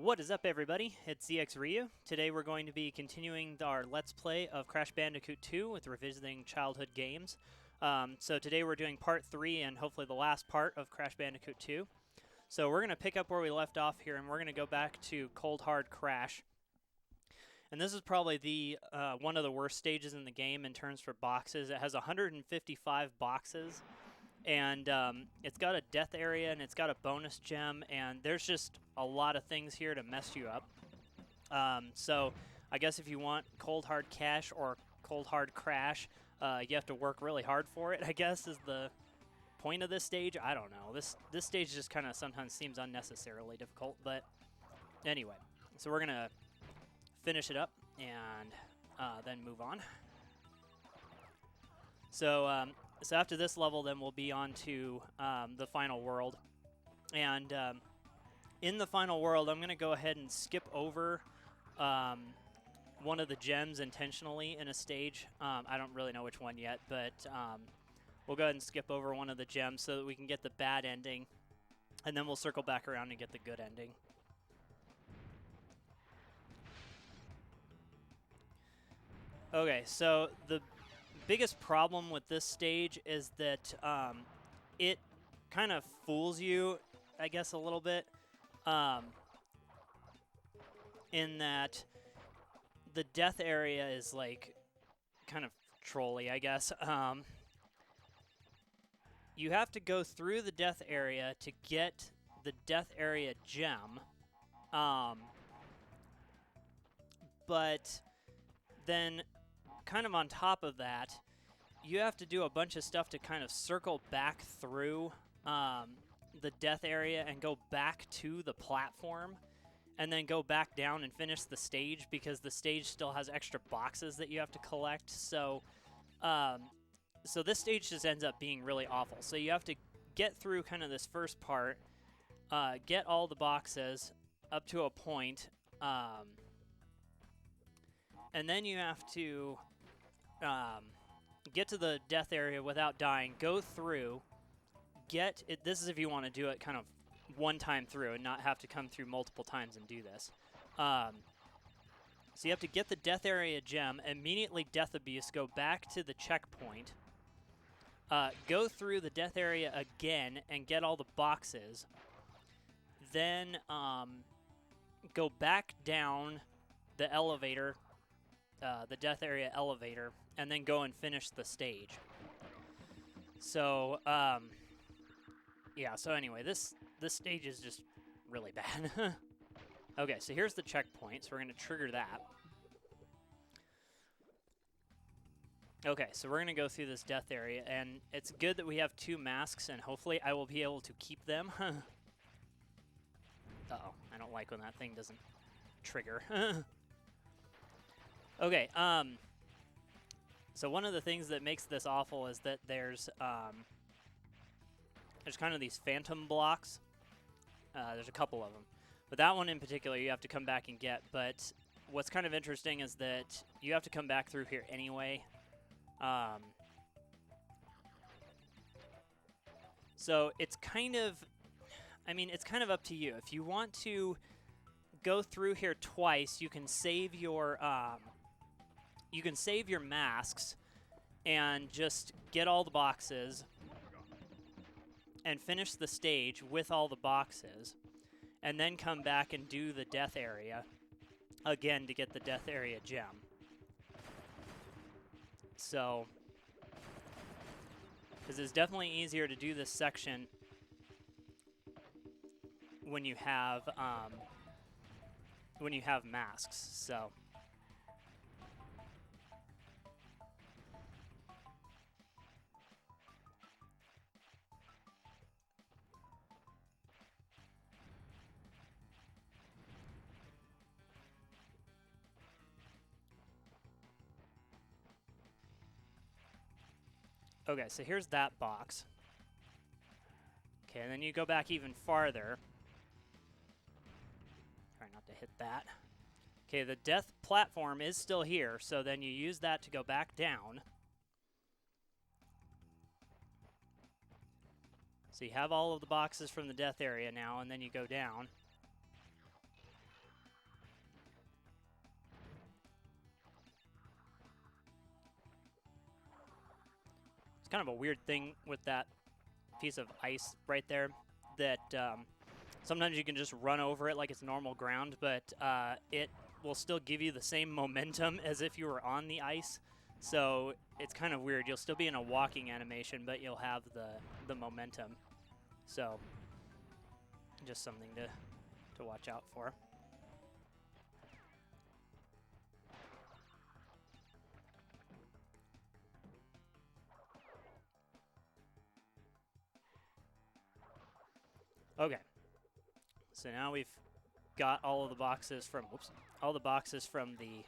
What is up, everybody? It's ZXRyuu. Today we're going to be continuing our Let's Play of Crash Bandicoot 2 with revisiting childhood games. So today we're doing part 3 and hopefully the last part of Crash Bandicoot 2. So we're going to pick up where we left off here and we're going to go back to Cold Hard Crash. And this is probably the one of the worst stages in the game in terms for boxes. It has 155 boxes. And it's got a death area, and it's got a bonus gem, and there's just a lot of things here to mess you up. So I guess if you want Cold Hard Cash or Cold Hard Crash, you have to work really hard for it, I guess, is the point of this stage. I don't know. This stage just kind of sometimes seems unnecessarily difficult, but anyway. So we're going to finish it up and then move on. So after this level, then we'll be on to the final world. And in the final world, I'm going to go ahead and skip over one of the gems intentionally in a stage. I don't really know which one yet, but we'll go ahead and skip over one of the gems so that we can get the bad ending. And then we'll circle back around and get the good ending. Okay, so the biggest problem with this stage is that it kind of fools you, I guess, a little bit, in that the death area is like kind of trolly, I guess. You have to go through the death area to get the death area gem, but then kind of on top of that, you have to do a bunch of stuff to kind of circle back through the death area and go back to the platform and then go back down and finish the stage because the stage still has extra boxes that you have to collect. So this stage just ends up being really awful. So you have to get through kind of this first part, get all the boxes up to a point, and then you have to get to the death area without dying, go through, get it. This is if you want to do it kind of one time through and not have to come through multiple times and do this. So you have to get the death area gem, immediately death abuse, go back to the checkpoint, go through the death area again and get all the boxes, then go back down the elevator, the death area elevator, and then go and finish the stage. So, yeah, so anyway, this stage is just really bad. Okay, so here's the checkpoint, so we're going to trigger that. Okay, so we're going to go through this death area, and it's good that we have 2 masks, and hopefully I will be able to keep them. Uh-oh, I don't like when that thing doesn't trigger. Okay, so one of the things that makes this awful is that there's kind of these phantom blocks. There's a couple of them. But that one in particular you have to come back and get. But what's kind of interesting is that you have to come back through here anyway. So it's kind of, it's kind of up to you. If you want to go through here twice, you can save your masks and just get all the boxes and finish the stage with all the boxes, and then come back and do the death area again to get the death area gem. So, because it's definitely easier to do this section when you have masks. So. Okay, so here's that box. Okay, and then you go back even farther. Try not to hit that. Okay, the death platform is still here, so then you use that to go back down. So you have all of the boxes from the death area now, and then you go down. It's kind of a weird thing with that piece of ice right there that sometimes you can just run over it like it's normal ground, but it will still give you the same momentum as if you were on the ice. So it's kind of weird. You'll still be in a walking animation, but you'll have the momentum. So just something to watch out for. Okay. So now we've got all of the boxes from the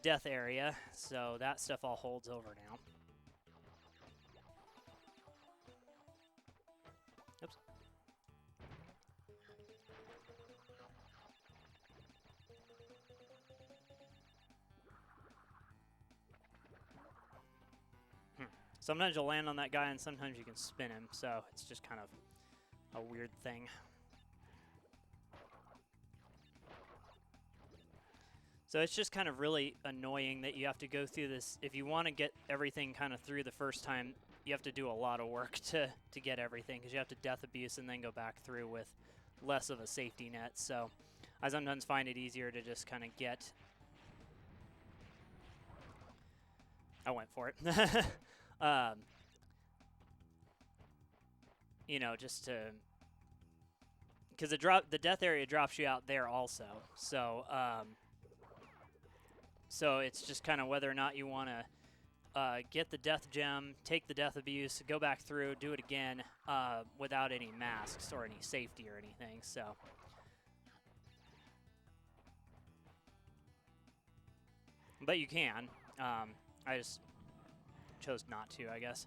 death area, so that stuff all holds over now. Oops. Sometimes you'll land on that guy, and sometimes you can spin him, so it's just kind of a weird thing. So it's just kind of really annoying that you have to go through this. If you want to get everything kind of through the first time, you have to do a lot of work to get everything, because you have to death abuse and then go back through with less of a safety net. So I sometimes find it easier to just kind of get... I went for it. You know, just to... Because the death area drops you out there also. So... So it's just kind of whether or not you want to get the death gem, take the death abuse, go back through, do it again without any masks or any safety or anything. So, but you can. I just chose not to, I guess,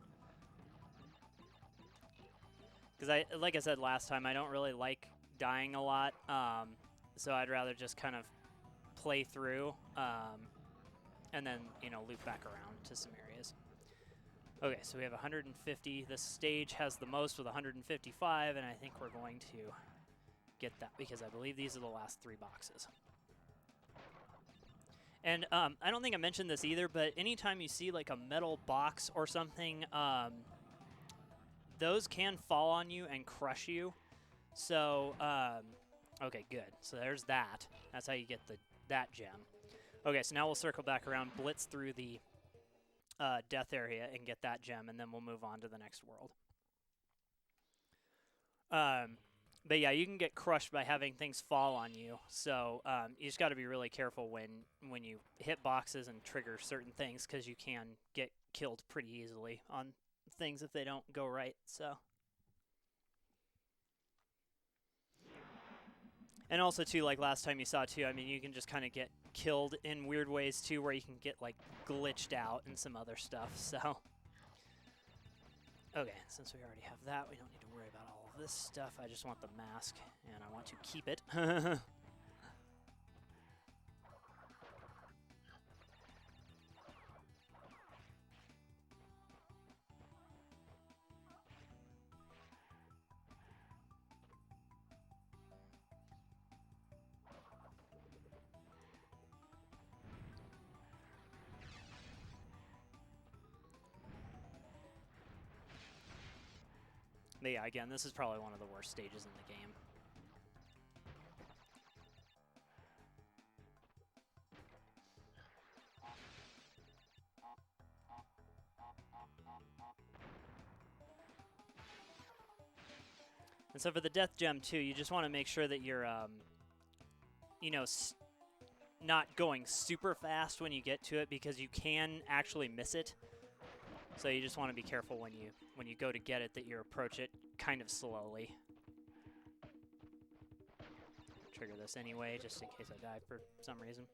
because like I said last time, I don't really like dying a lot. So I'd rather just kind of play through. And then, you know, loop back around to some areas. Okay, so we have 150. This stage has the most with 155, and I think we're going to get that because I believe these are the last 3 boxes. And I don't think I mentioned this either, but anytime you see like a metal box or something, those can fall on you and crush you. So, okay, good. So there's that. That's how you get that gem. Okay, so now we'll circle back around, blitz through the death area and get that gem, and then we'll move on to the next world. But yeah, you can get crushed by having things fall on you, so you just got to be really careful when you hit boxes and trigger certain things, because you can get killed pretty easily on things if they don't go right, so... And also, too, like last time you saw, too, I mean, you can just kind of get killed in weird ways, too, where you can get, like, glitched out and some other stuff, so... Okay, since we already have that, we don't need to worry about all of this stuff. I just want the mask, and I want to keep it. But yeah, again, this is probably one of the worst stages in the game. And so for the death gem, too, you just want to make sure that you're, you know, not going super fast when you get to it, because you can actually miss it. So you just want to be careful when you go to get it, that you approach it kind of slowly. Trigger this anyway, just in case I die for some reason.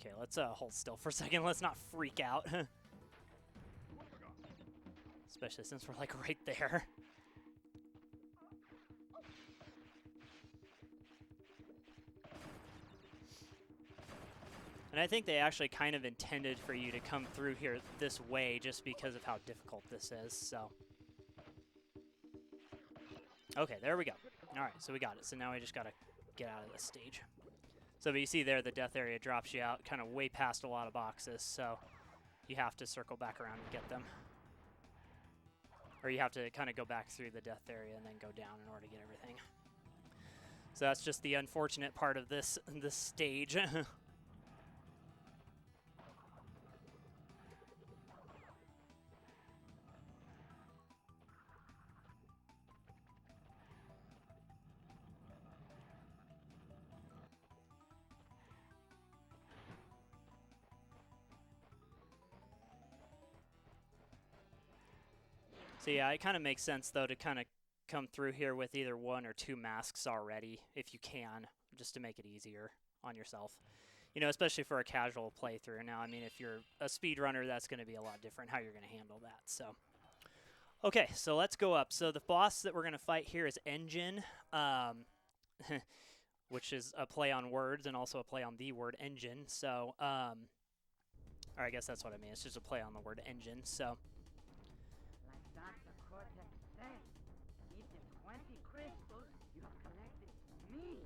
Okay, let's hold still for a second. Let's not freak out. Especially since we're like right there. And And I think they actually kind of intended for you to come through here this way just because of how difficult this is, so. Okay, there we go. All right, so we got it. So now we just got to get out of this stage. So but you see there, the death area drops you out kind of way past a lot of boxes, so you have to circle back around and get them. Or you have to kind of go back through the death area and then go down in order to get everything. So that's just the unfortunate part of this stage. So yeah, it kind of makes sense though to kind of come through here with either 1 or 2 masks already, if you can, just to make it easier on yourself. You know, especially for a casual playthrough. Now, I mean, if you're a speedrunner, that's going to be a lot different how you're going to handle that. So, okay, so let's go up. So the boss that we're going to fight here is Engine, which is a play on words and also a play on the word engine. So, or I guess that's what I mean. It's just a play on the word engine. So. Cortex said, eat the 20 crystals you have collected me.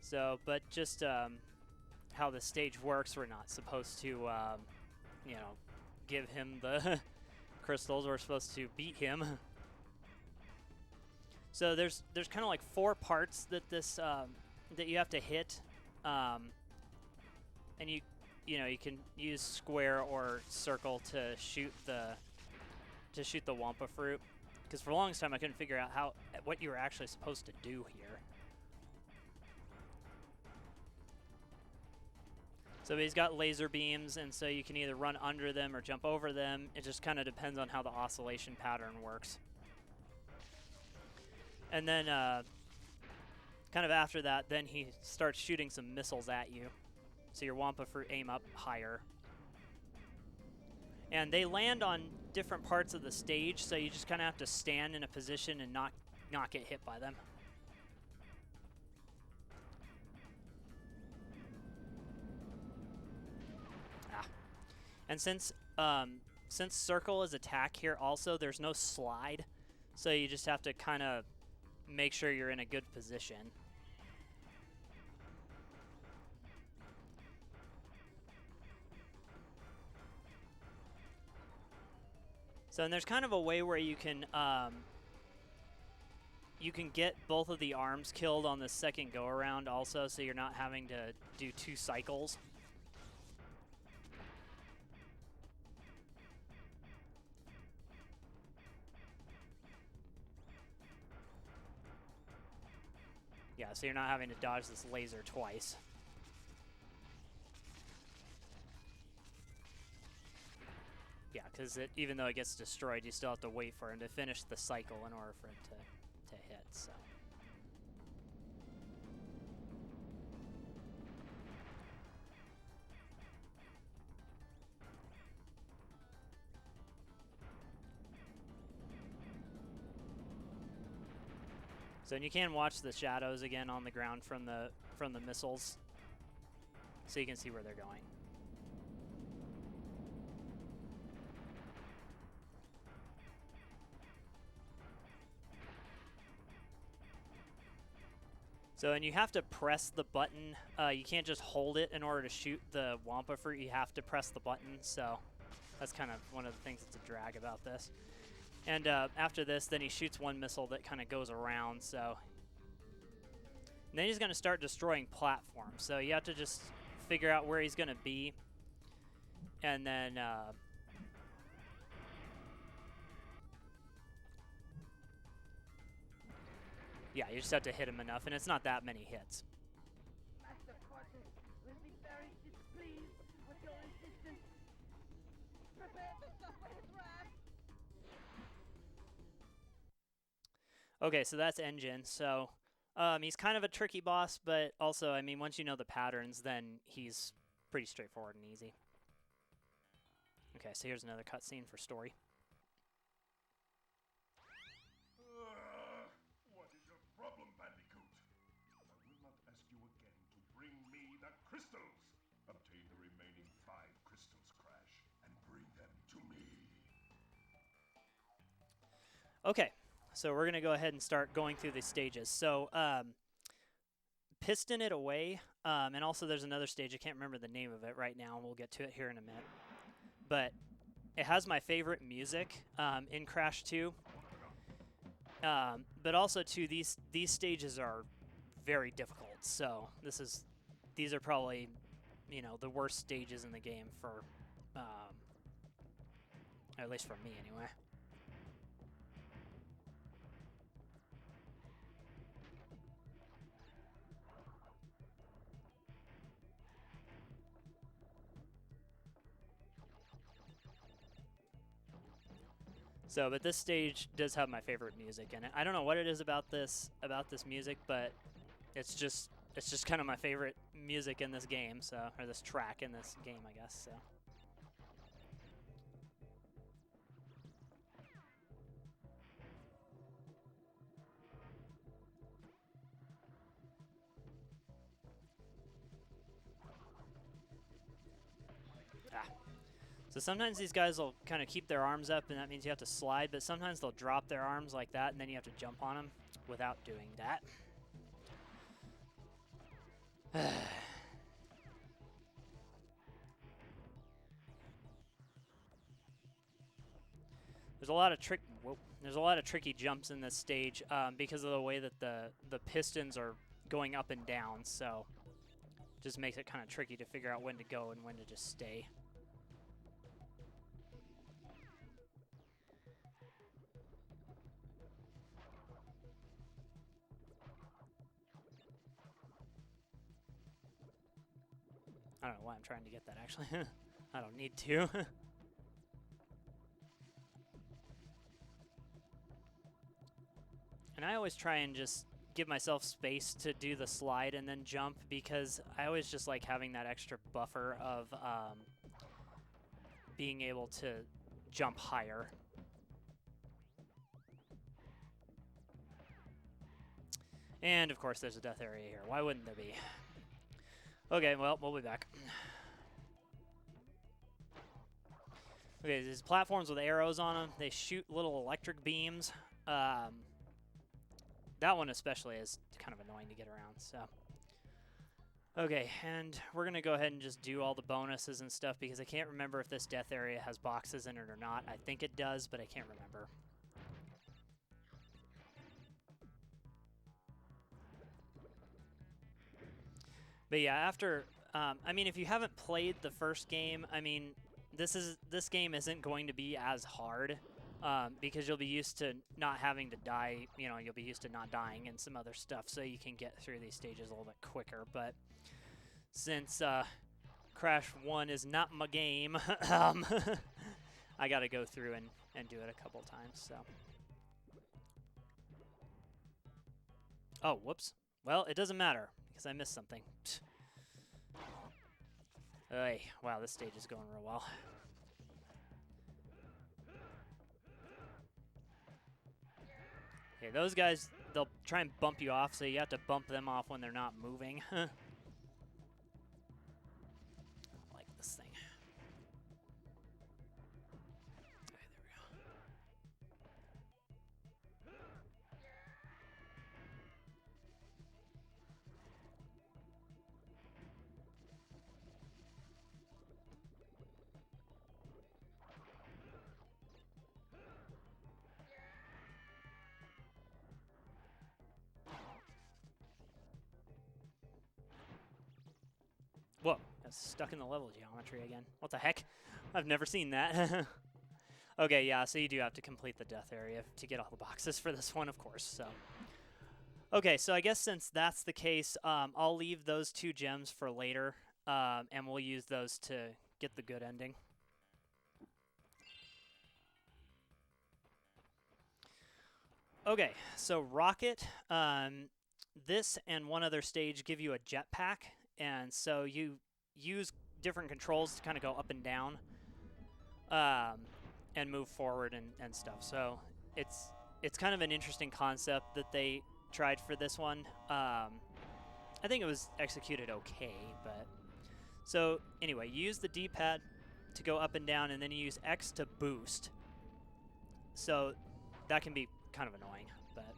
So, but just how the stage works, we're not supposed to, you know, give him the crystals. We're supposed to beat him. So there's kind of like 4 parts that this that you have to hit, and you know, you can use square or circle to shoot the Wampa fruit. Because for the longest time I couldn't figure out what you were actually supposed to do here. So he's got laser beams, and so you can either run under them or jump over them. It just kind of depends on how the oscillation pattern works. And then kind of after that, then he starts shooting some missiles at you. So your Wampa fruit aim up higher. And they land on different parts of the stage, so you just kind of have to stand in a position and not get hit by them. And since circle is attack here also, there's no slide, so you just have to kind of make sure you're in a good position. So and there's kind of a way where you can get both of the arms killed on the second go around also, so you're not having to do 2 cycles. Yeah, so you're not having to dodge this laser twice. Yeah, because even though it gets destroyed, you still have to wait for him to finish the cycle in order for it to hit, so. So and you can watch the shadows again on the ground from the missiles, so you can see where they're going. So, and you have to press the button. You can't just hold it in order to shoot the Wampa fruit. You have to press the button, so that's kind of one of the things that's a drag about this. And after this, then he shoots 1 missile that kind of goes around, so. And then he's going to start destroying platforms. So you have to just figure out where he's going to be. And then yeah, you just have to hit him enough, and it's not that many hits. Master Cortex will be very displeased with your resistance. Prepare to suffer his wrath. Okay, so that's Engine. So he's kind of a tricky boss, but also, I mean, once you know the patterns, then he's pretty straightforward and easy. Okay, so here's another cutscene for story. What is your problem, Bandicoot? Okay, so we're gonna go ahead and start going through these stages. So piston it away, and also there's another stage. I can't remember the name of it right now, and we'll get to it here in a minute. But it has my favorite music in Crash 2. But also too, these stages are very difficult. So these are probably, you know, the worst stages in the game for, at least for me anyway. So, but this stage does have my favorite music in it. I don't know what it is about this music, but it's just kind of my favorite music in this game. So, or this track in this game, I guess. So. So sometimes these guys will kind of keep their arms up, and that means you have to slide, but sometimes they'll drop their arms like that, and then you have to jump on them without doing that. There's a lot of tricky jumps in this stage because of the way that the pistons are going up and down, so just makes it kind of tricky to figure out when to go and when to just stay. I don't know why I'm trying to get that, actually. I don't need to. And I always try and just give myself space to do the slide and then jump, because I always just like having that extra buffer of being able to jump higher. And of course there's a death area here. Why wouldn't there be? Okay, well, we'll be back. Okay, these platforms with arrows on them, they shoot little electric beams. That one especially is kind of annoying to get around, so. Okay, and we're going to go ahead and just do all the bonuses and stuff, because I can't remember if this death area has boxes in it or not. I think it does, but I can't remember. But yeah, after, I mean, if you haven't played the first game, I mean, this game isn't going to be as hard. Because you'll be used to not having to die, you know, you'll be used to not dying and some other stuff, so you can get through these stages a little bit quicker. But since Crash 1 is not my game, I got to go through and do it a couple times, so. Oh, whoops. Well, it doesn't matter, because I missed something. Hey, wow, this stage is going real well. Okay, those guys, they'll try and bump you off, so you have to bump them off when they're not moving. I like this thing. Okay, there we go. Whoa, that's stuck in the level geometry again. What the heck? I've never seen that. Okay, yeah, so you do have to complete the death area to get all the boxes for this one, of course, so. Okay, so I guess since that's the case, I'll leave those 2 gems for later, and we'll use those to get the good ending. Okay, so Rocket, this and one other stage give you a jetpack, and so you use different controls to kind of go up and down and move forward and stuff. So it's kind of an interesting concept that they tried for this one. I think it was executed okay, but so anyway, you use the D-pad to go up and down, and then you use X to boost. So that can be kind of annoying. But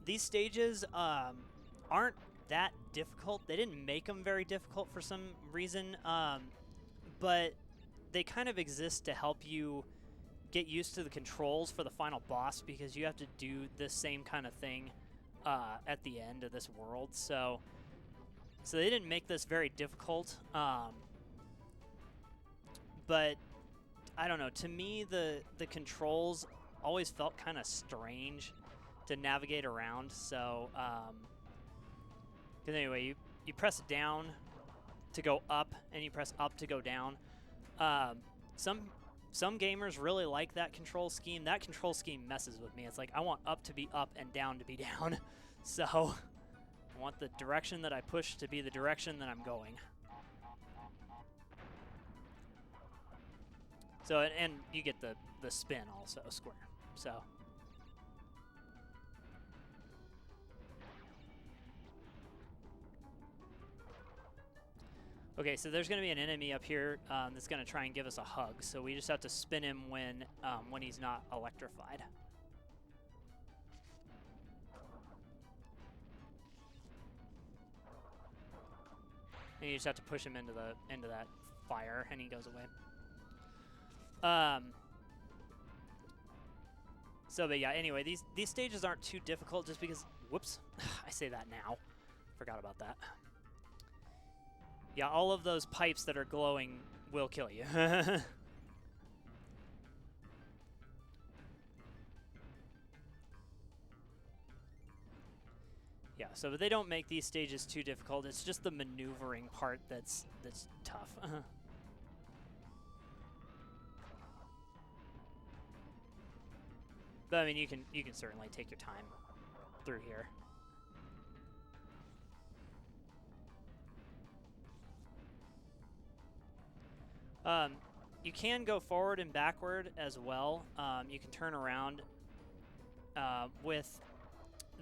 these stages aren't that difficult. They didn't make them very difficult for some reason, but they kind of exist to help you get used to the controls for the final boss, because you have to do the same kind of thing at the end of this world. So they didn't make this very difficult, but I don't know. To me, the controls always felt kind of strange to navigate around. So, because anyway, you press down to go up, and you press up to go down. Some gamers really like that control scheme. That control scheme messes with me. It's like I want up to be up and down to be down. So I want the direction that I push to be the direction that I'm going. So, and you get the spin also, square. So. Okay, so there's going to be an enemy up here that's going to try and give us a hug. So we just have to spin him when he's not electrified. And you just have to push him into that fire, and he goes away. So, but yeah, anyway, these stages aren't too difficult just because, whoops, I say that now. Forgot about that. Yeah, all of those pipes that are glowing will kill you. Yeah, so but they don't make these stages too difficult. It's just the maneuvering part that's tough. But I mean, you can certainly take your time through here. You can go forward and backward as well. You can turn around with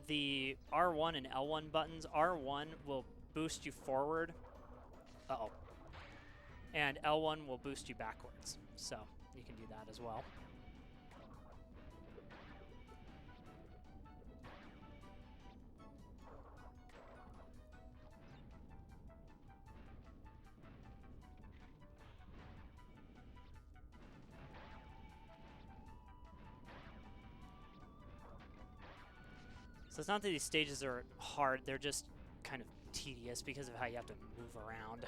the R1 and L1 buttons. R1 will boost you forward. Uh-oh. And L1 will boost you backwards. So you can do that as well. So it's not that these stages are hard, they're just kind of tedious because of how you have to move around.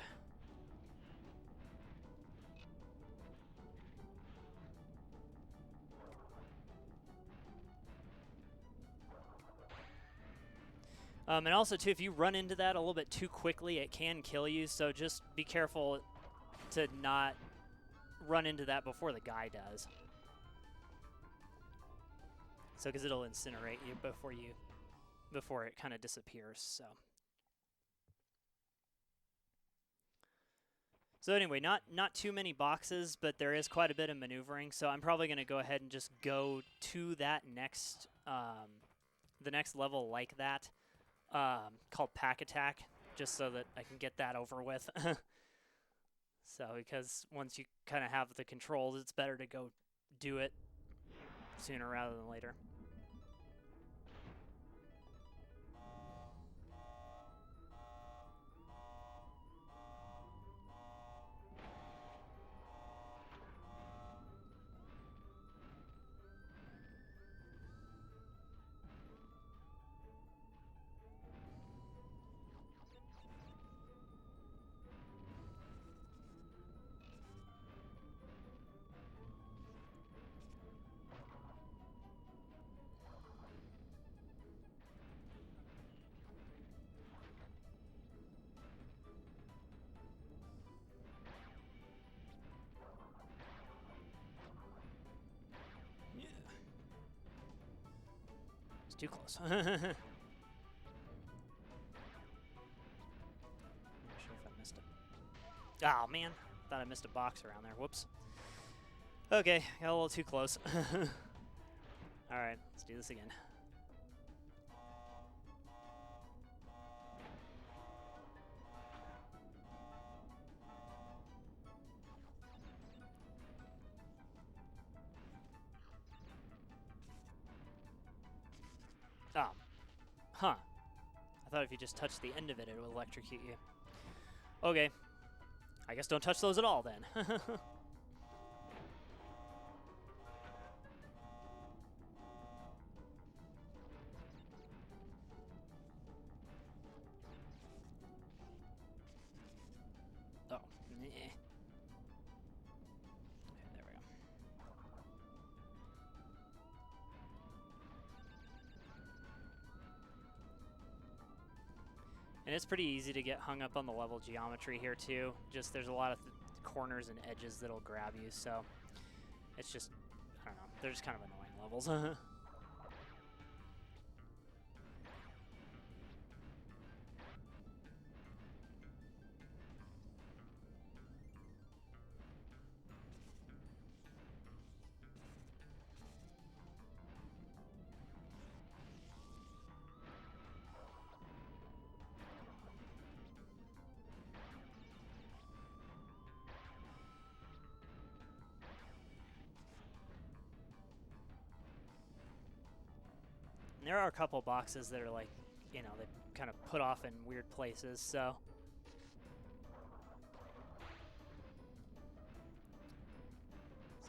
And also, too, if you run into that a little bit too quickly, it can kill you, so just be careful to not run into that before the guy does. So, because it'll incinerate you before it kind of disappears, so. So anyway, not too many boxes, but there is quite a bit of maneuvering, so I'm probably going to go ahead and just go to that next, the next level like that, called Pack Attack, just so that I can get that over with. So, because once you kind of have the controls, it's better to go do it sooner rather than later. It's too close. Not sure if I missed it. Oh, man. Thought I missed a box around there. Whoops. Okay, got a little too close. Alright, let's do this again. thought if you just touched the end of it, it would electrocute you. Okay. I guess don't touch those at all then. Oh, meh. Okay, there we go. And it's pretty easy to get hung up on the level geometry here too. Just there's a lot of corners and edges that'll grab you, so it's just, I don't know, they're just kind of annoying levels. And there are a couple boxes that are like, you know, they kind of put off in weird places, so.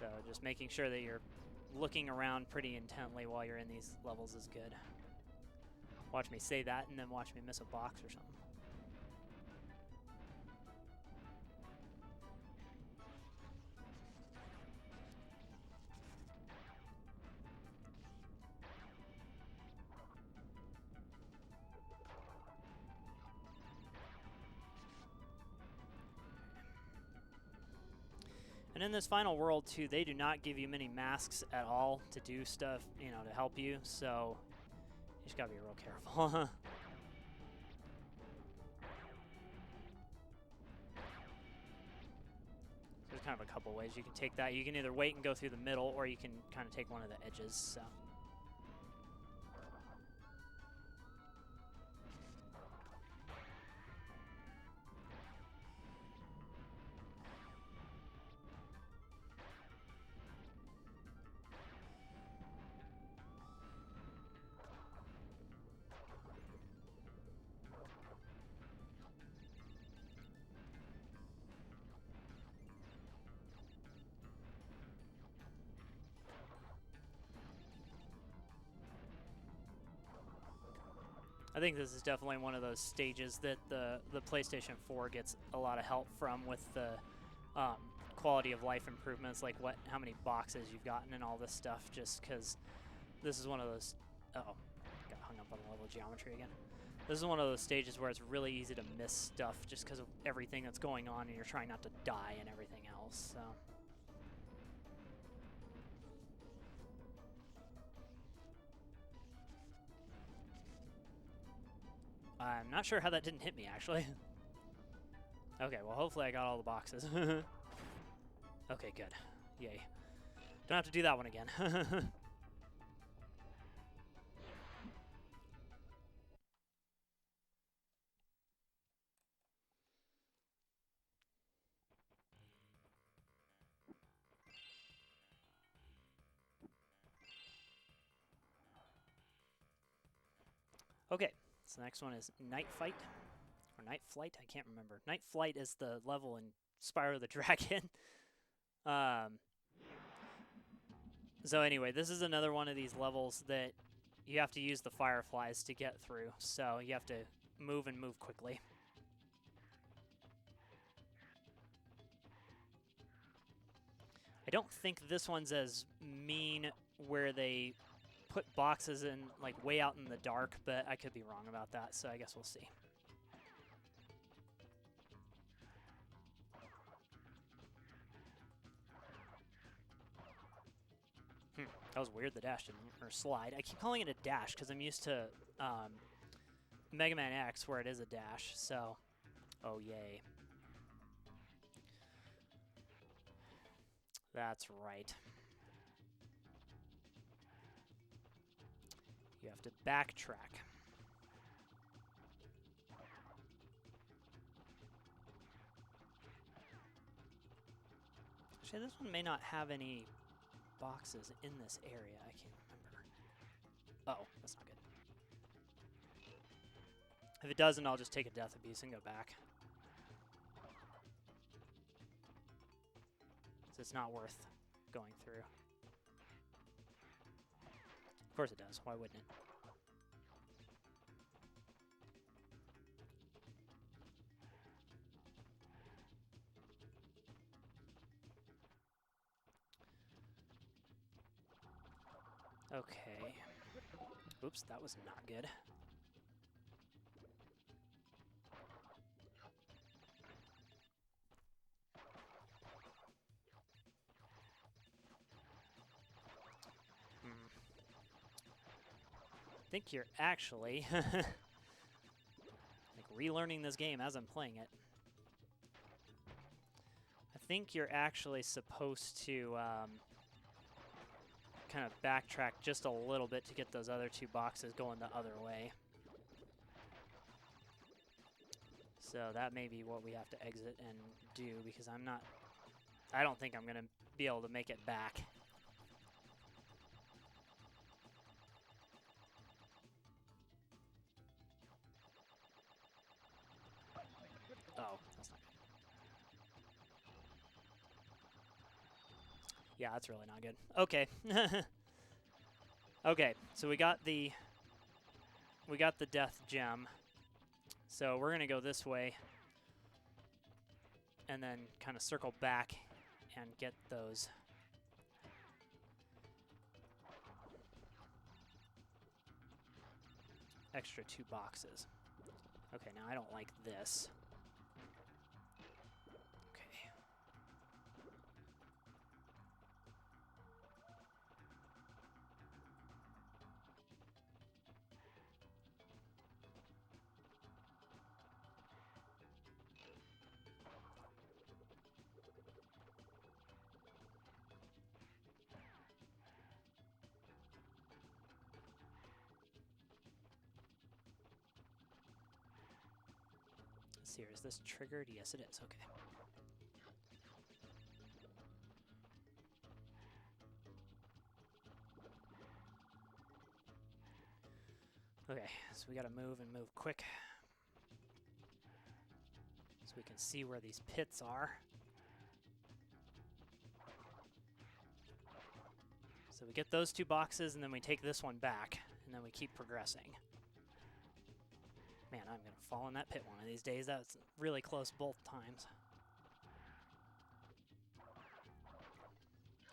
So just making sure that you're looking around pretty intently while you're in these levels is good. Watch me say that and then watch me miss a box or something. And in this final world too, they do not give you many masks at all to do stuff, you know, to help you, so you just gotta be real careful. There's kind of a couple ways you can take that. You can either wait and go through the middle, or you can kind of take one of the edges, so. I think this is definitely one of those stages that the PlayStation 4 gets a lot of help from with the quality of life improvements, like how many boxes you've gotten and all this stuff, just because this is one of those, uh-oh, got hung up on the level geometry again. This is one of those stages where it's really easy to miss stuff just because of everything that's going on and you're trying not to die and everything else, so. I'm not sure how that didn't hit me, actually. Okay, well, hopefully I got all the boxes. Okay, good. Yay. Don't have to do that one again. Okay, so the next one is Night Fight. Or Night Flight? I can't remember. Night Flight is the level in Spyro the Dragon. So anyway, this is another one of these levels that you have to use the fireflies to get through. So you have to move and move quickly. I don't think this one's as mean where they put boxes in like way out in the dark, but I could be wrong about that, so I guess we'll see. That was weird, the dash didn't, or slide. I keep calling it a dash because I'm used to Mega Man X where it is a dash, so, oh yay. That's right. You have to backtrack. Actually, this one may not have any boxes in this area. I can't remember. Uh oh, that's not good. If it doesn't, I'll just take a death abuse and go back. So it's not worth going through. Of course it does. Why wouldn't it? Okay. Oops, that was not good. I think you're actually like relearning this game as I'm playing it. I think you're actually supposed to kind of backtrack just a little bit to get those other two boxes going the other way. So that may be what we have to exit and do, because I don't think I'm going to be able to make it back. Oh, that's not good. Yeah, that's really not good. Okay. Okay, so we got the death gem. So we're going to go this way and then kind of circle back and get those. Extra 2 boxes. Okay, now I don't like this. Okay. Let's see here, is this triggered? Yes, it is. Okay. Okay, so we gotta move and move quick so we can see where these pits are. So we get those 2 boxes and then we take this one back and then we keep progressing. Man, I'm gonna fall in that pit one of these days. That's really close both times.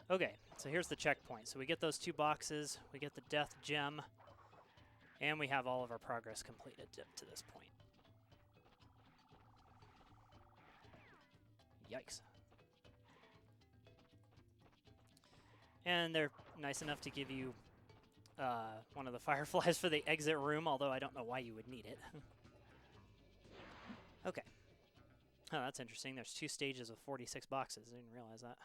Okay, so here's the checkpoint. So we get those 2 boxes, we get the death gem, and we have all of our progress completed up to this point. Yikes. And they're nice enough to give you one of the fireflies for the exit room, although I don't know why you would need it. Okay. Oh, that's interesting. There's 2 stages of 46 boxes. I didn't realize that.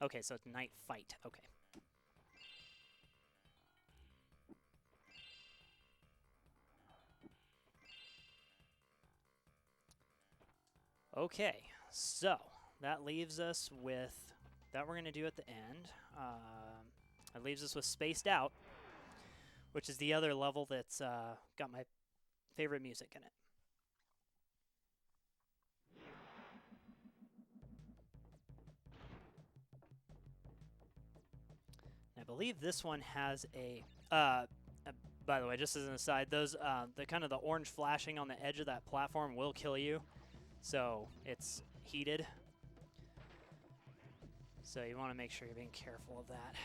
Okay, so it's night fight. Okay. Okay, so that leaves us with, that we're going to do at the end. That leaves us with Spaced Out, which is the other level that's got my favorite music in it. And I believe this one has a, by the way, just as an aside, those the kind of the orange flashing on the edge of that platform will kill you. So it's heated. So you want to make sure you're being careful of that.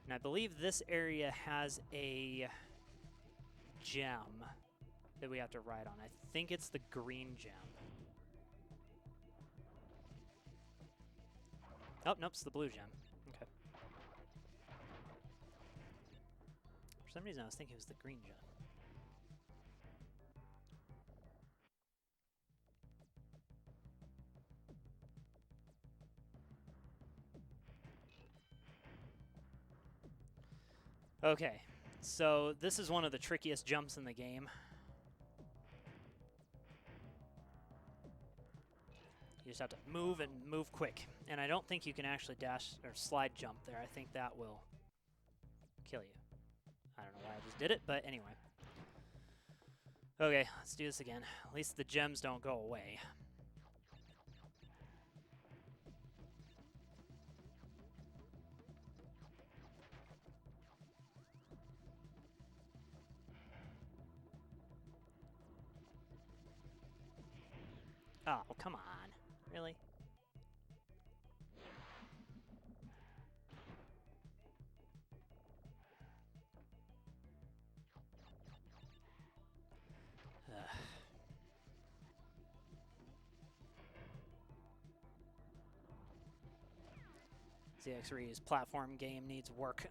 And I believe this area has a gem that we have to ride on. I think it's the green gem. Oh, nope, it's the blue gem. Okay. For some reason I was thinking it was the green gem. Okay, so this is one of the trickiest jumps in the game. You just have to move and move quick. And I don't think you can actually dash or slide jump there. I think that will kill you. I don't know know why I just did it, but anyway. Okay, let's do this again. At least the gems don't go away. Oh, come on. Really? Ugh. ZXRyuu's platform game needs work.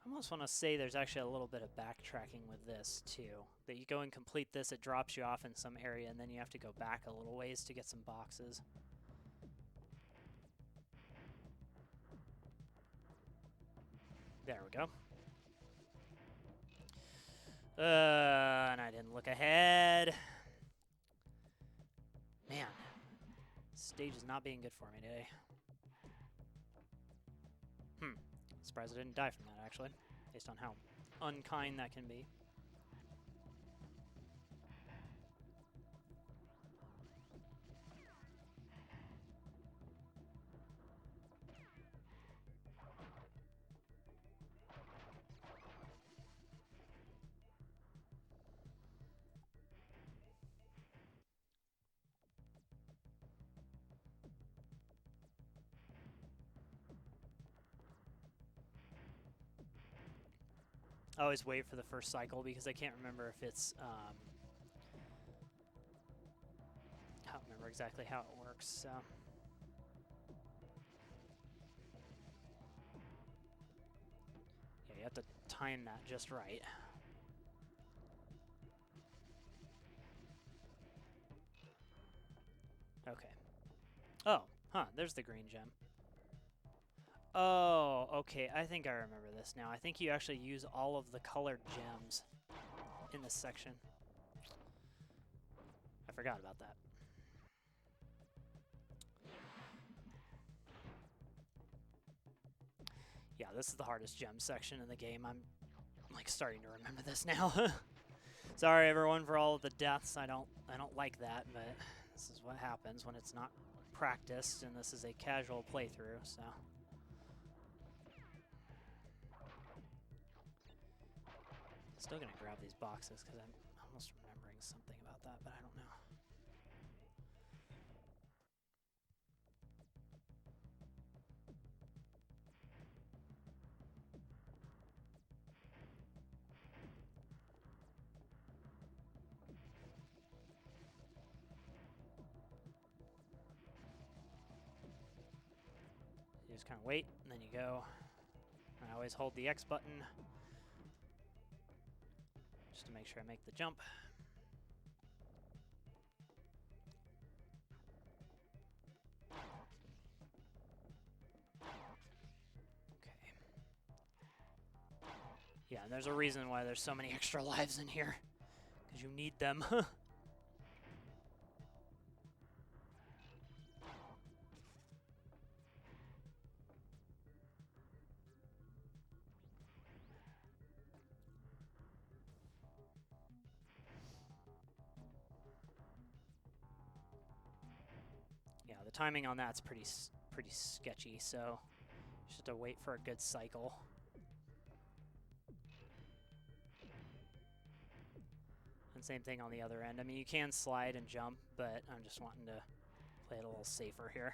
I almost want to say there's actually a little bit of backtracking with this too. That you go and complete this, it drops you off in some area, and then you have to go back a little ways to get some boxes. There we go. And I didn't look ahead. Man, this stage is not being good for me today. Surprised I didn't die from that, actually, based on how unkind that can be. I always wait for the first cycle because I can't remember if it's, I don't remember exactly how it works, so. Yeah, you have to time that just right. Okay. Oh, huh, there's the green gem. Oh, okay, I think I remember this now. I think you actually use all of the colored gems in this section. I forgot about that. Yeah, this is the hardest gem section in the game. I'm like starting to remember this now. Sorry everyone for all of the deaths. I don't like that, but this is what happens when it's not practiced and this is a casual playthrough, so. Still gonna grab these boxes because I'm almost remembering something about that, but I don't know. You just kind of wait, and then you go. I always hold the X button just to make sure I make the jump. Okay. Yeah, and there's a reason why there's so many extra lives in here, because you need them. Yeah, the timing on that's pretty sketchy, so just have to wait for a good cycle. And same thing on the other end. I mean, you can slide and jump, but I'm just wanting to play it a little safer here.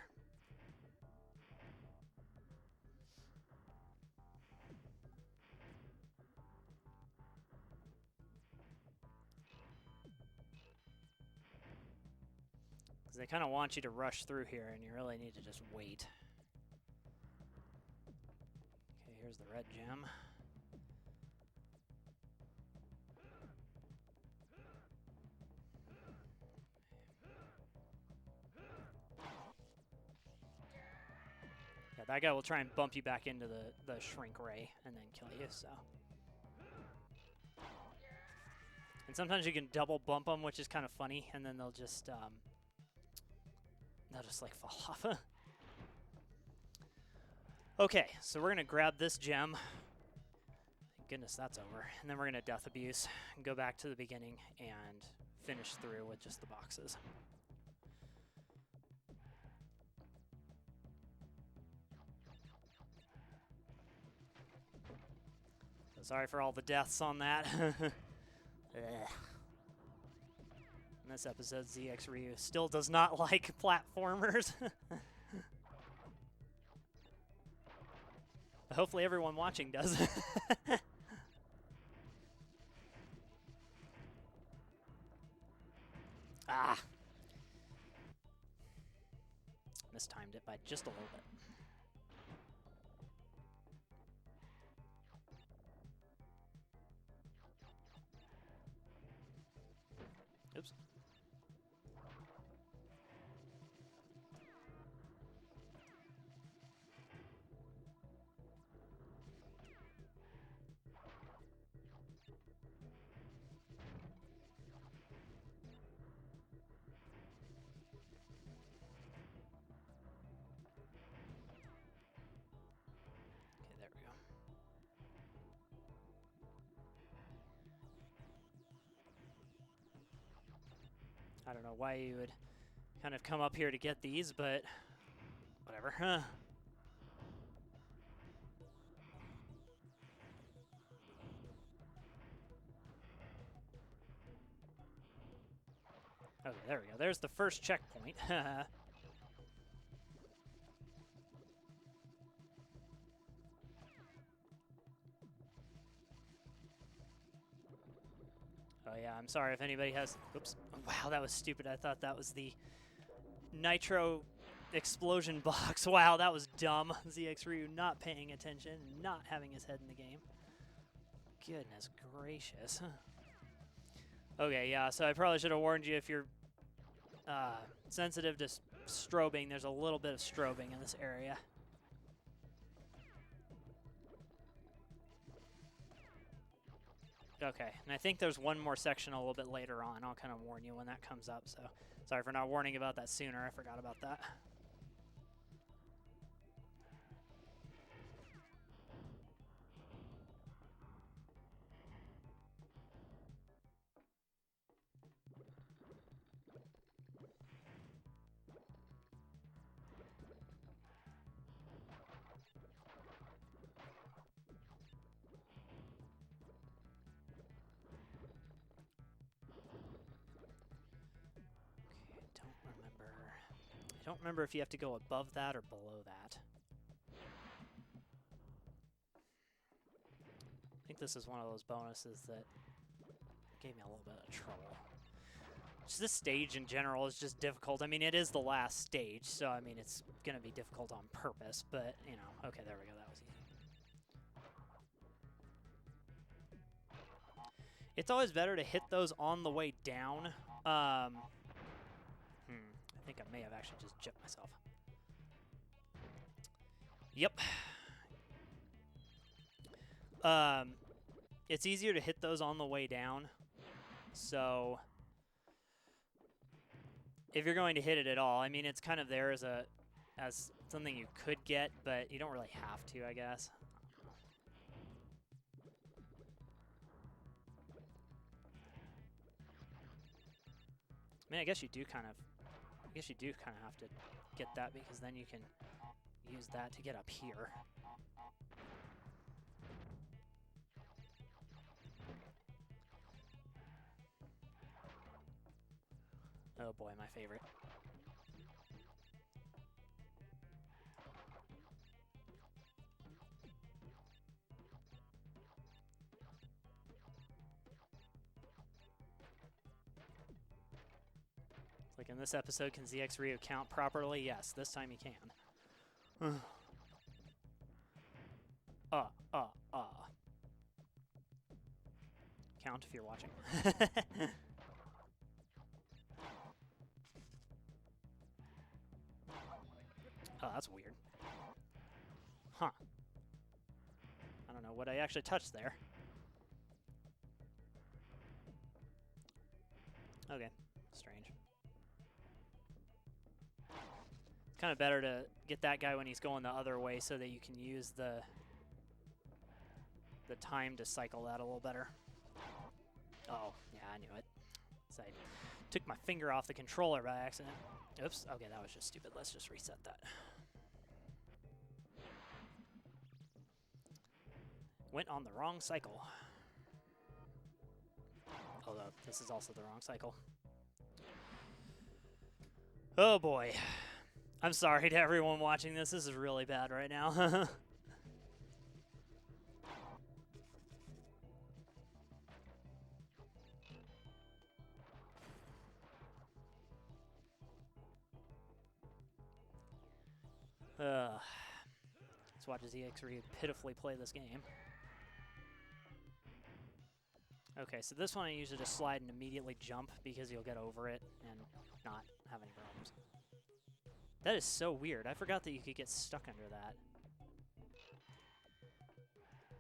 Because they kind of want you to rush through here, and you really need to just wait. Okay, here's the red gem. Yeah, that guy will try and bump you back into the shrink ray and then kill you, so. And sometimes you can double bump them, which is kind of funny, and then they'll just They'll just like fall off. Okay, so we're gonna grab this gem. Thank goodness that's over. And then we're gonna Death Abuse and go back to the beginning and finish through with just the boxes. So sorry for all the deaths on that. In this episode, ZXRyuu still does not like platformers. Hopefully everyone watching does. Ah! Mistimed it by just a little bit. Oops. Okay, there we go. I don't know why you would kind of come up here to get these, but whatever. Huh. Okay, there we go. There's the first checkpoint. Oh yeah, I'm sorry if anybody has... Oops. Wow, that was stupid. I thought that was the nitro explosion box. Wow, that was dumb. ZXRyuu not paying attention, not having his head in the game. Goodness gracious. Okay, yeah, so I probably should have warned you if you're sensitive to strobing. There's a little bit of strobing in this area. Okay, and I think there's one more section a little bit later on. I'll kind of warn you when that comes up, so sorry for not warning about that sooner. I forgot about that. I don't remember if you have to go above that or below that. I think this is one of those bonuses that gave me a little bit of trouble. Just this stage in general is just difficult. I mean, it is the last stage, so I mean, it's going to be difficult on purpose, but, you know, okay, there we go. That was easy. It's always better to hit those on the way down. I think I may have actually just jipped myself. Yep. It's easier to hit those on the way down. So if you're going to hit it at all, I mean, it's kind of there as something you could get, but you don't really have to, I guess. I mean, I guess you do kind of have to get that, because then you can use that to get up here. Oh boy, my favorite. Like in this episode, can ZXRyuu count properly? Yes, this time he can. Count if you're watching. Oh, that's weird. Huh. I don't know what I actually touched there. Okay, strange. kind of better to get that guy when he's going the other way so that you can use the time to cycle that a little better. Oh, yeah, I knew it. So I took my finger off the controller by accident. Oops, okay, that was just stupid. Let's just reset that. Went on the wrong cycle. Although, this is also the wrong cycle. Oh boy. I'm sorry to everyone watching this. This is really bad right now. Let's watch ZXRyuu pitifully play this game. Okay, so this one I usually just slide and immediately jump because you'll get over it and not have any problems. That is so weird. I forgot that you could get stuck under that.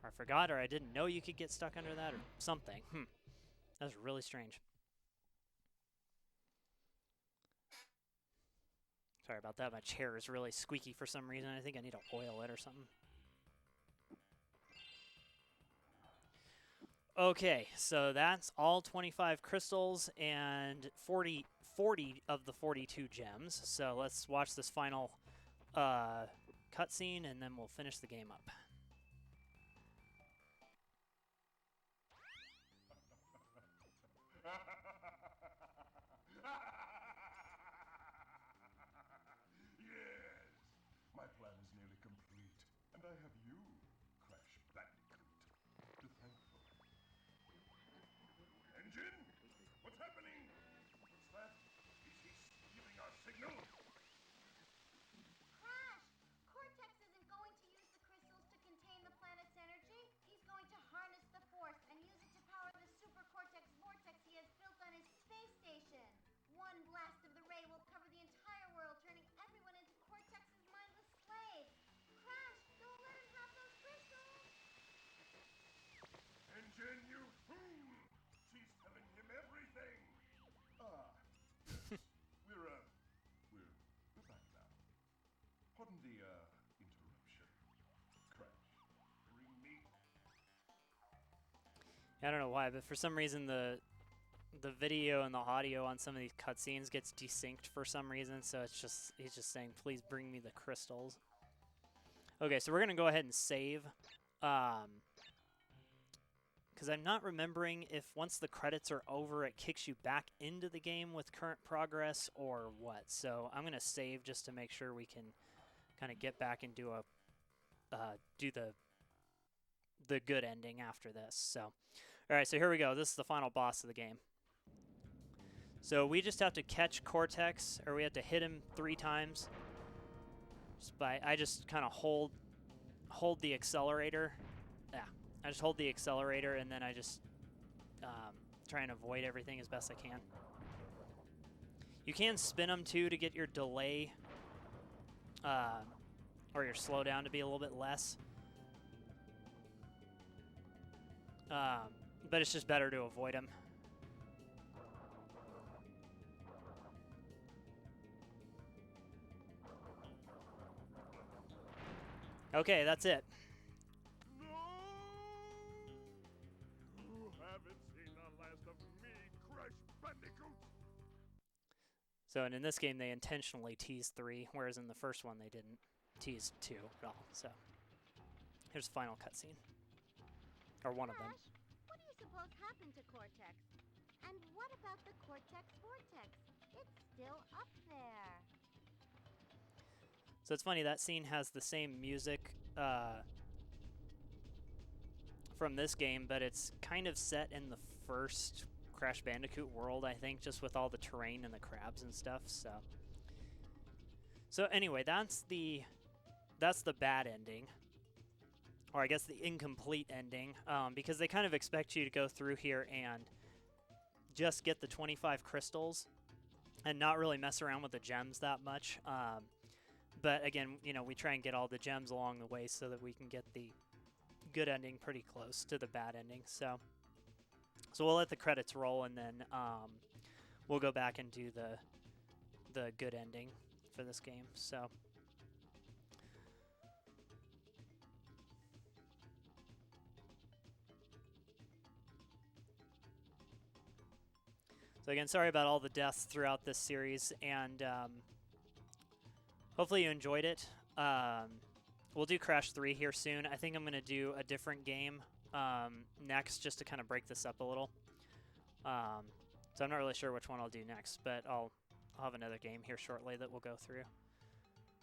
Or I forgot, or I didn't know you could get stuck under that, or something. That's really strange. Sorry about that. My chair is really squeaky for some reason. I think I need to oil it or something. Okay, so that's all 25 crystals and 40 of the 42 gems. So let's watch this final cutscene, and then we'll finish the game up. Yes, my plan is nearly complete, and I have you, Crash Bandicoot, to thank for it. Engine? What's happening? What's that? Is he stealing our signal? Crash! Cortex isn't going to use the crystals to contain the planet's energy. He's going to harness the force and use it to power the super Cortex vortex he has built on his space station. One blast of the ray will cover the entire world, turning everyone into Cortex's mindless slaves. Crash, don't let him have those crystals! Engine, you fool! She's telling him everything! Yes. We're back now. Pardon the, interruption. Crash, bring me... I don't know why, but for some reason the video and the audio on some of these cutscenes gets desynced for some reason, so it's just he's just saying, please bring me the crystals. Okay, so we're going to go ahead and save. Because I'm not remembering if once the credits are over, it kicks you back into the game with current progress or what. So I'm going to save just to make sure we can kind of get back and do the good ending after this. So, all right, so here we go. This is the final boss of the game. So we just have to catch Cortex, or we have to hit him 3 times. I just kind of hold the accelerator. Yeah, I just hold the accelerator, and then I just try and avoid everything as best I can. You can spin them too to get your delay or your slowdown to be a little bit less. But it's just better to avoid them. Okay, that's it. No! You haven't seen the last of me, Crash Bandicoot! So, and in this game, they intentionally teased 3, whereas in the first one, they didn't tease 2 at all. So, here's the final cutscene. Or one of them. What do you suppose happened to Cortex? And what about the Cortex vortex? It's still up there. So it's funny, that scene has the same music from this game, but it's kind of set in the first Crash Bandicoot world, I think, just with all the terrain and the crabs and stuff. So anyway, that's the bad ending, or I guess the incomplete ending, because they kind of expect you to go through here and just get the 25 crystals and not really mess around with the gems that much. But again, you know, we try and get all the gems along the way so that we can get the good ending pretty close to the bad ending. So we'll let the credits roll, and then we'll go back and do the good ending. for this game. So. So again, sorry about all the deaths throughout this series, and hopefully you enjoyed it. We'll do Crash 3 here soon. I think I'm going to do a different game next, just to kind of break this up a little. So I'm not really sure which one I'll do next, but I'll have another game here shortly that we'll go through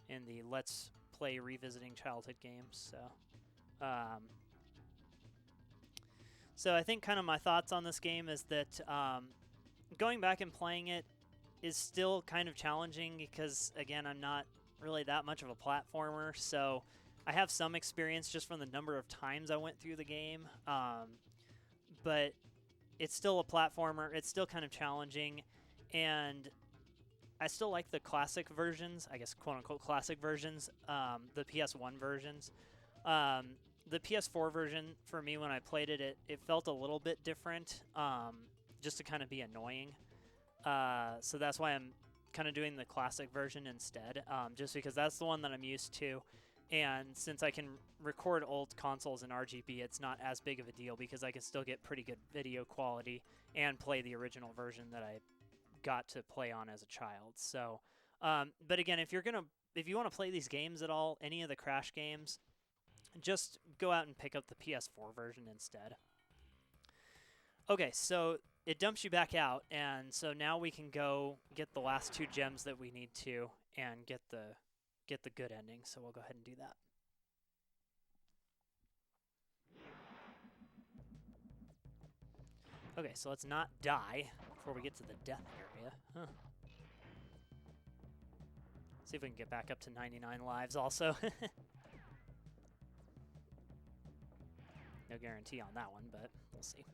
in the Let's Play Revisiting Childhood Games. So I think kind of my thoughts on this game is that going back and playing it is still kind of challenging because, again, I'm not really that much of a platformer, so I have some experience just from the number of times I went through the game, but it's still a platformer. It's still kind of challenging, and I still like the classic versions, I guess quote-unquote classic versions, the PS1 versions. The PS4 version, for me, when I played it, it felt a little bit different, just to kind of be annoying. So that's why I'm kind of doing the classic version instead, just because that's the one that I'm used to. And since I can record old consoles in RGB, it's not as big of a deal because I can still get pretty good video quality and play the original version that I got to play on as a child. So, but again, if you want to play these games at all, any of the Crash games, just go out and pick up the PS4 version instead. Okay, so it dumps you back out, and so now we can go get the last 2 gems that we need to and get the good ending. So we'll go ahead and do that. Okay, so let's not die before we get to the death area. Huh. See if we can get back up to 99 lives also. No guarantee on that one, but we'll see.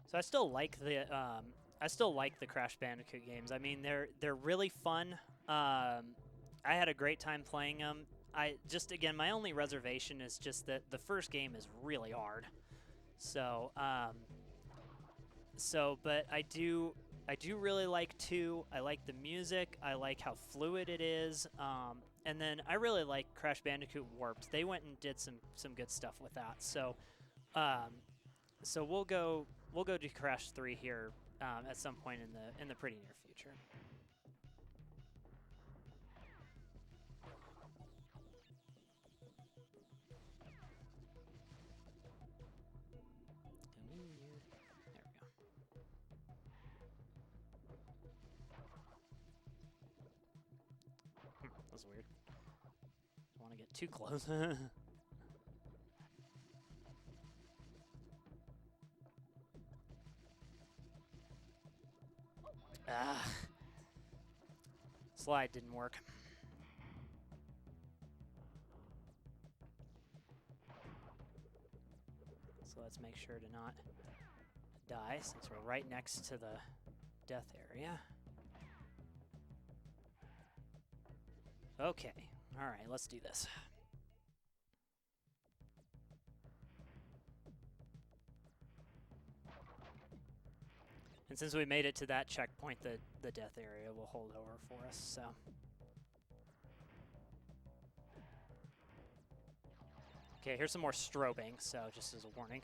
So I still like the Crash Bandicoot games. I mean, they're really fun. I had a great time playing them. Again, my only reservation is just that the first game is really hard. So, but I do really like 2. I like the music. I like how fluid it is. And then I really like Crash Bandicoot Warped. They went and did some good stuff with that. So, so we'll go do Crash 3 here at some point in the pretty near future. There we go. That's weird. Don't want to get too close. Slide didn't work. So let's make sure to not die since we're right next to the death area. Okay, all right, let's do this. And since we made it to that checkpoint, the death area will hold over for us, so. Okay, here's some more strobing, so just as a warning.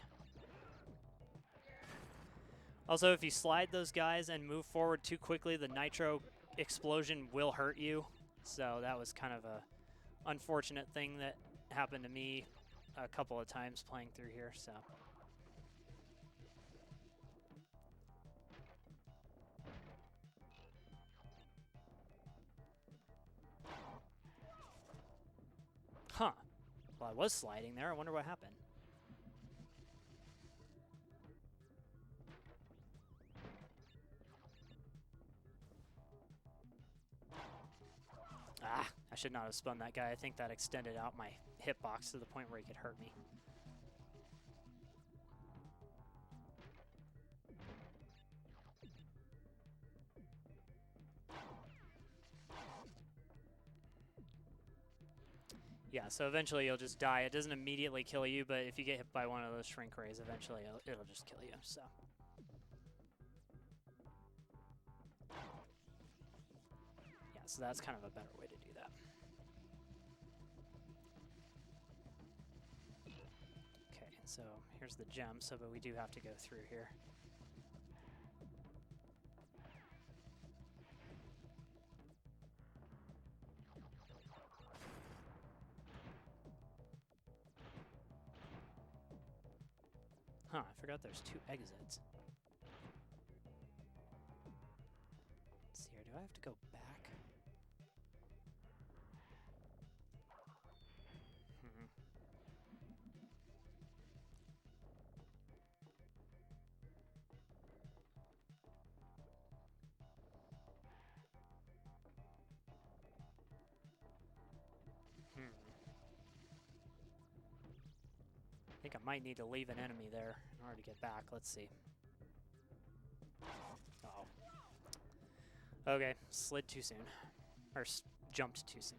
Also, if you slide those guys and move forward too quickly, the nitro explosion will hurt you. So that was kind of a unfortunate thing that happened to me a couple of times playing through here, so. Huh. Well, I was sliding there. I wonder what happened. Ah, I should not have spun that guy. I think that extended out my hitbox to the point where he could hurt me. Yeah, so eventually you'll just die. It doesn't immediately kill you, but if you get hit by one of those shrink rays, eventually it'll just kill you, so. Yeah, so that's kind of a better way to do that. Okay, so here's the gem, so but we do have to go through here. Huh, I forgot there's 2 exits. Let's see here, do I have to go back? Hmm. I think I might need to leave an enemy there in order to get back. Let's see. Uh-oh. Okay, slid too soon. Or jumped too soon.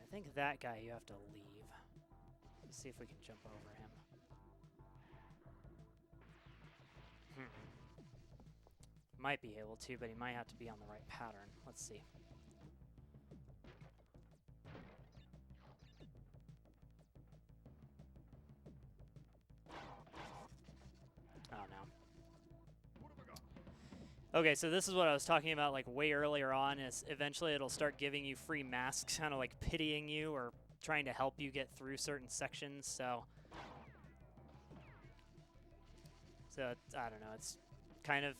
I think that guy you have to leave. Let's see if we can jump over him. Might be able to, but he might have to be on the right pattern. Let's see. Oh no. Okay, so this is what I was talking about like way earlier on, is eventually it'll start giving you free masks, kind of like pitying you or trying to help you get through certain sections, so I don't know, it's kind of,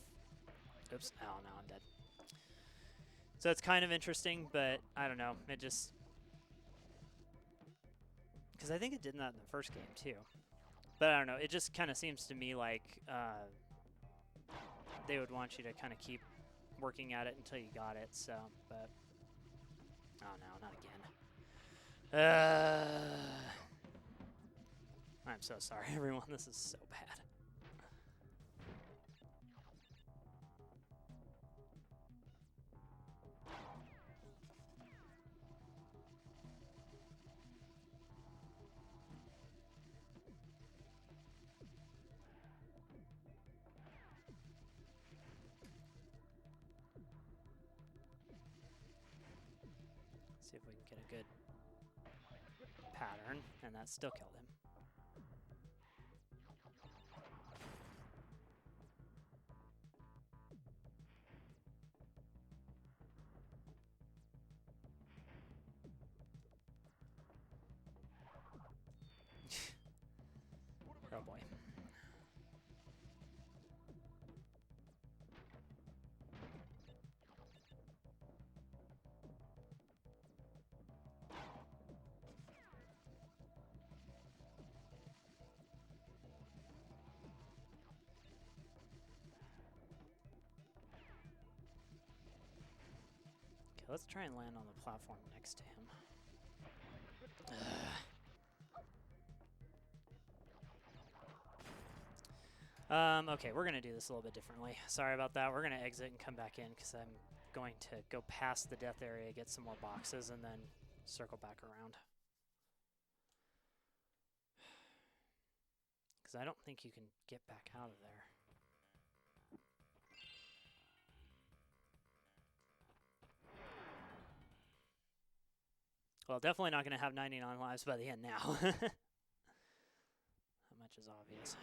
oops, oh no, I'm dead. So it's kind of interesting, but I don't know, it just, because I think it did that in the first game too, but I don't know, it just kind of seems to me like they would want you to kind of keep working at it until you got it, so, but, oh no, not again. I'm so sorry, everyone, this is so bad. See if we can get a good pattern, and that still killed him. Oh boy. Okay, let's try and land on the platform next to him. Okay, we're going to do this a little bit differently. Sorry about that. We're going to exit and come back in because I'm going to go past the death area, get some more boxes, and then circle back around. Because I don't think you can get back out of there. Well, definitely not going to have 99 lives by the end now. That much is obvious.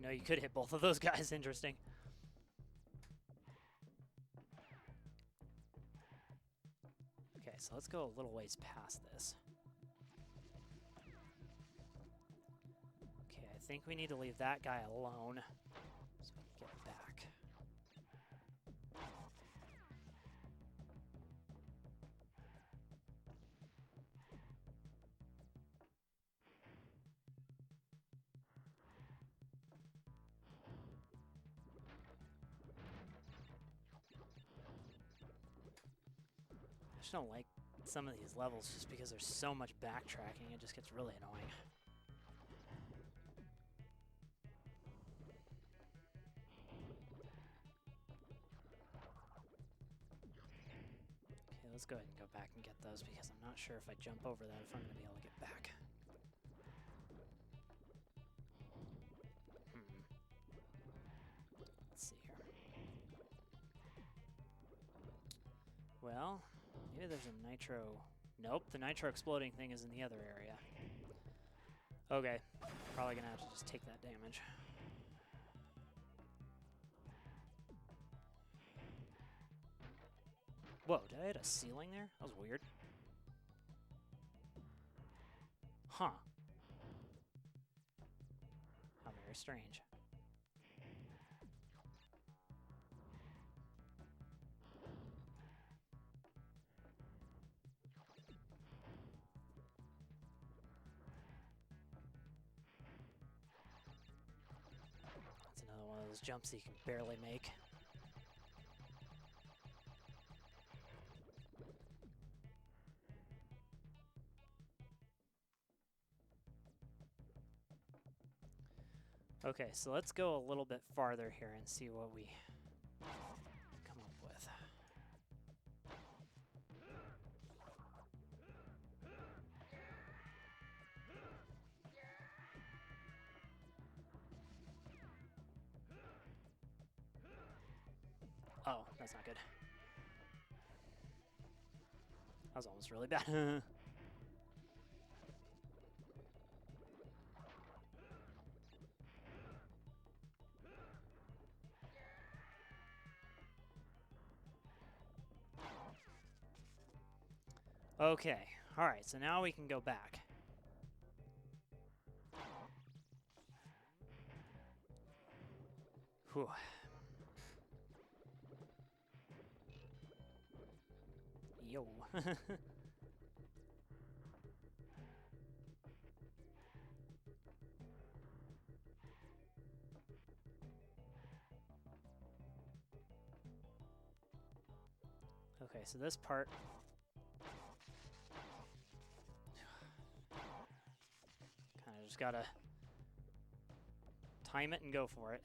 Didn't know you could hit both of those guys. Interesting. Okay, so let's go a little ways past this. Okay, I think we need to leave that guy alone so we can get back. I just don't like some of these levels just because there's so much backtracking. It just gets really annoying. Okay, let's go ahead and go back and get those because I'm not sure if I jump over that if I'm going to be able to get back. Let's see here. Well, maybe there's a nitro... Nope, the nitro exploding thing is in the other area. Okay, probably gonna have to just take that damage. Whoa, did I hit a ceiling there? That was weird. Huh. How very strange. That's another one of those jumps that you can barely make. Okay, so let's go a little bit farther here and see what we come up with. Oh, that's not good. That was almost really bad. Okay, alright, so now we can go back. Whew. Yo. Okay, so this part... kind of just gotta time it and go for it.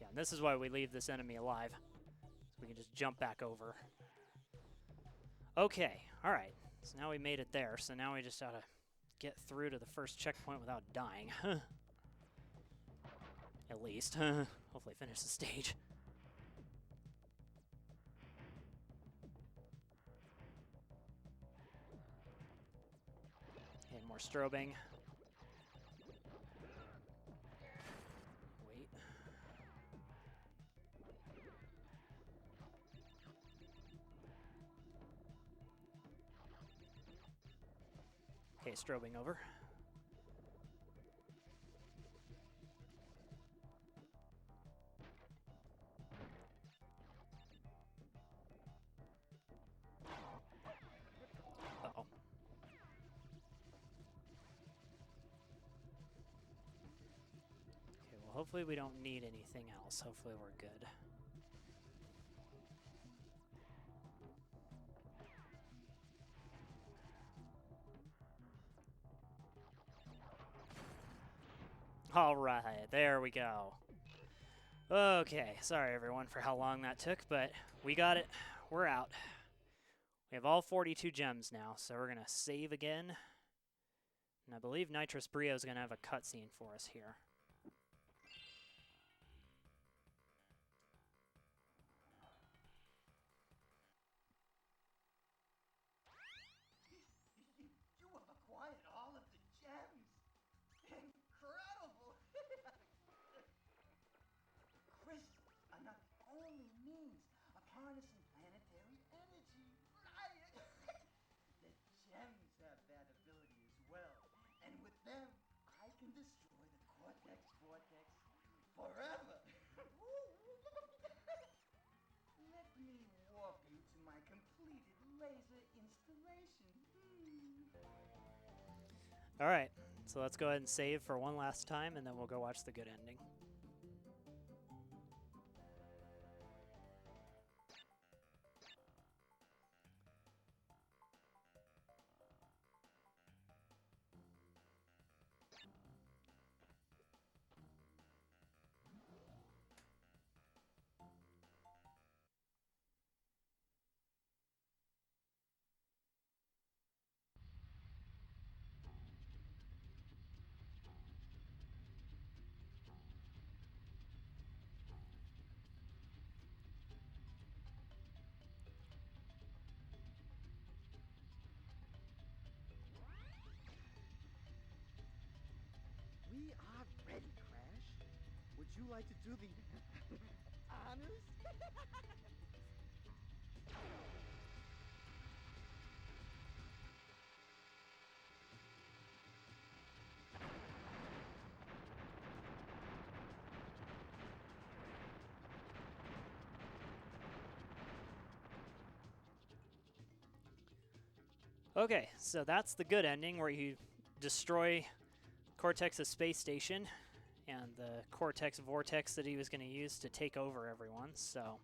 Yeah, and this is why we leave this enemy alive. So we can just jump back over. Okay, alright. So now we made it there, so now we just gotta get through to the first checkpoint without dying. At least. Hopefully finish the stage. And more strobing. Wait. Okay, strobing over. Uh-oh. Okay, well, hopefully we don't need anything else. Hopefully we're good. Alright, there we go. Okay, sorry everyone for how long that took, but we got it. We're out. We have all 42 gems now, so we're going to save again. And I believe Nitrous Brio is going to have a cutscene for us here. You have acquired all of the gems. All right, so let's go ahead and save for one last time, and then we'll go watch the good ending. We are ready, Crash. Would you like to do the honors? Okay, so that's the good ending where you destroy Cortex's space station and the Cortex vortex that he was going to use to take over everyone. So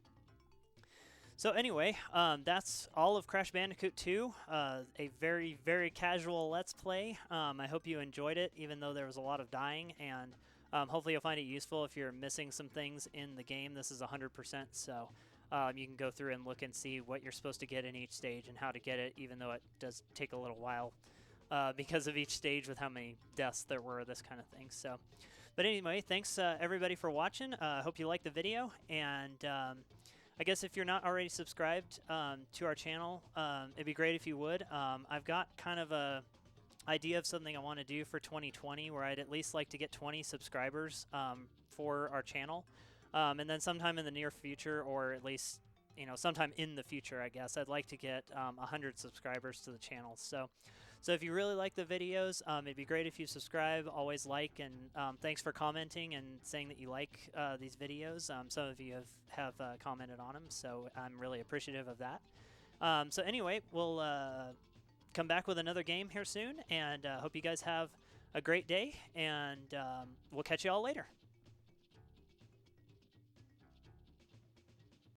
anyway, that's all of Crash Bandicoot 2, a very, very casual Let's Play. I hope you enjoyed it, even though there was a lot of dying, and hopefully you'll find it useful if you're missing some things in the game. This is 100%, so you can go through and look and see what you're supposed to get in each stage and how to get it, even though it does take a little while because of each stage with how many deaths there were, this kind of thing. So, but anyway, thanks everybody for watching. I hope you liked the video, and I guess if you're not already subscribed to our channel, it'd be great if you would. I've got kind of a idea of something I want to do for 2020 where I'd at least like to get 20 subscribers for our channel. And then sometime in the near future, or at least, you know, sometime in the future, I guess, I'd like to get 100 subscribers to the channel. So if you really like the videos, it'd be great if you subscribe, always like, and thanks for commenting and saying that you like these videos. Some of you have commented on them, so I'm really appreciative of that. So anyway, we'll come back with another game here soon, and hope you guys have a great day, and we'll catch you all later.